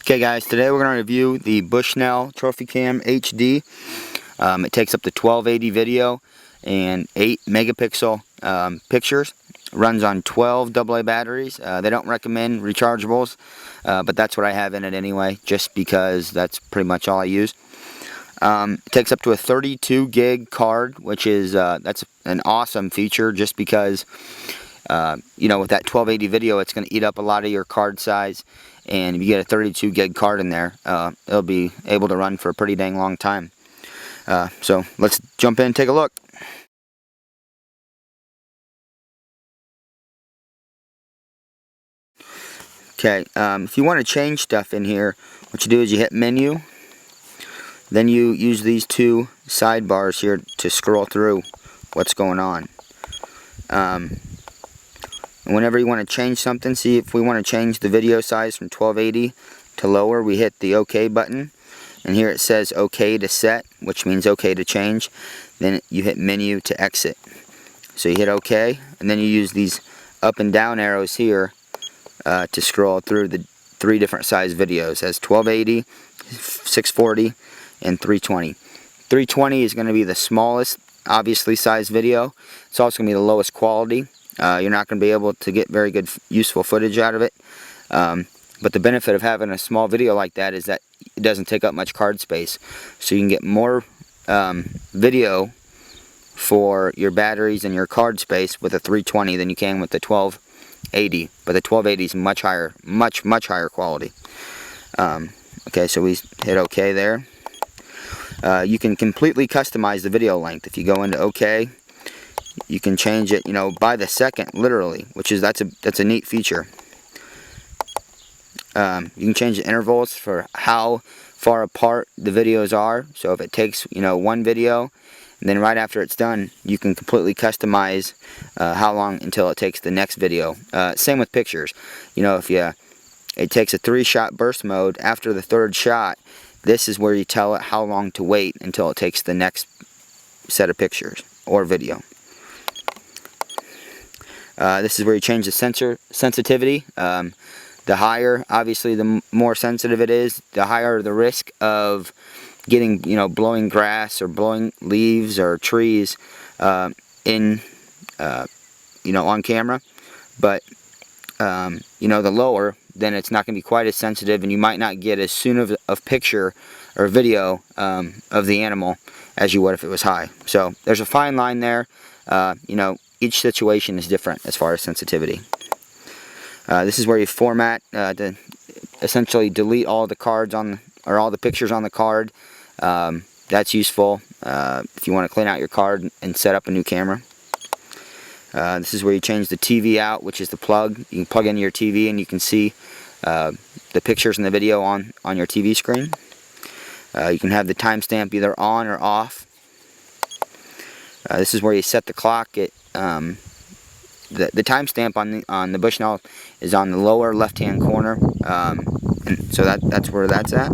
Okay guys, today we're going to review the Bushnell Trophy Cam HD. It takes up to 1280 video and 8 megapixel pictures. Runs on 12 AA batteries. They don't recommend rechargeables, but that's what I have in it anyway, just because that's pretty much all I use. It takes up to a 32 gig card, which is that's an awesome feature, just because you know, with that 1280 video, it's going to eat up a lot of your card size, and if you get a 32 gig card in there, it'll be able to run for a pretty dang long time. So let's jump in and take a look. Okay, if you want to change stuff in here, what you do is you hit menu, then you use these two sidebars here to scroll through what's going on. And whenever you want to change something, see if we want to change the video size from 1280 to lower, we hit the OK button. And here it says OK to set, which means OK to change. Then you hit menu to exit. So you hit OK, and then you use these up and down arrows here to scroll through the 3 different size videos. It has 1280, 640, and 320. 320 is going to be the smallest, obviously, size video. It's also going to be the lowest quality. You're not going to be able to get very good, useful footage out of it. But the benefit of having a small video like that is that it doesn't take up much card space. So you can get more video for your batteries and your card space with a 320 than you can with the 1280. But the 1280 is much higher, much higher quality. Okay, so we hit OK there. You can completely customize the video length. If you go into OK, you can change it, you know, by the second, literally, which is that's a neat feature. You can change the intervals for how far apart the videos are. So if it takes, you know, one video, and then right after it's done, you can completely customize how long until it takes the next video. Same with pictures. You know, if it takes a 3-shot burst mode, after the 3rd shot, this is where you tell it how long to wait until it takes the next set of pictures or video. This is where you change the sensor sensitivity. The higher, obviously, the more sensitive it is, the higher the risk of getting, you know, blowing grass or blowing leaves or trees you know, on camera. But you know, the lower, then it's not going to be quite as sensitive, and you might not get as soon of a picture or video of the animal as you would if it was high. So there's a fine line there. You know, each situation is different as far as sensitivity. This is where you format to essentially delete all the cards on, or all the pictures on the card. That's useful if you want to clean out your card and set up a new camera. This is where you change the TV out, which is the plug. You can plug into your TV and you can see the pictures and the video on your TV screen. You can have the timestamp either on or off. This is where you set the clock. The timestamp on the Bushnell is on the lower left-hand corner, and so that's where that's at.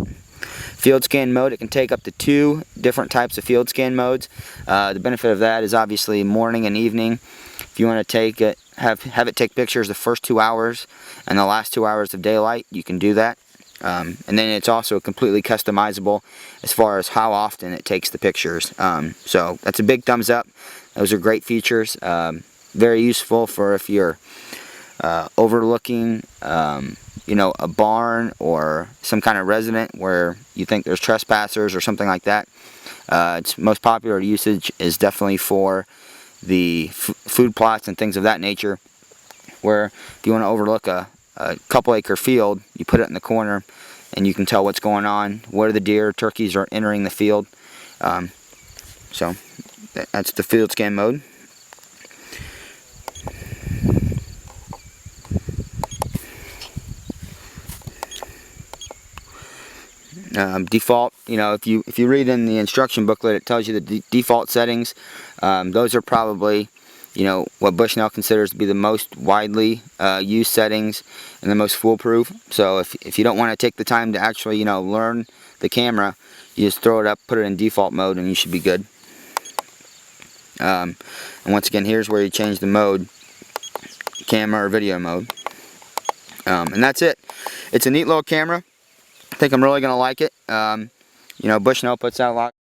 Field scan mode, it can take up to 2 different types of field scan modes. The benefit of that is obviously morning and evening. If you want to take it, have it take pictures the first 2 hours and the last 2 hours of daylight, you can do that. And then it's also completely customizable as far as how often it takes the pictures. So that's a big thumbs up. Those are great features. Very useful for if you're overlooking, you know, a barn or some kind of resident where you think there's trespassers or something like that. Its most popular usage is definitely for the food plots and things of that nature, where if you want to overlook a couple acre field, you put it in the corner and you can tell what's going on, where the deer, turkeys are entering the field. So that's the field scan mode. Default, you know, if you read in the instruction booklet, it tells you the default settings. Those are probably, you know, what Bushnell considers to be the most widely used settings and the most foolproof. So if you don't want to take the time to actually, you know, learn the camera, you just throw it up, put it in default mode, and you should be good. And once again, here's where you change the mode, camera or video mode. And that's it. It's a neat little camera. think I'm really going to like it. You know, Bushnell puts out a lot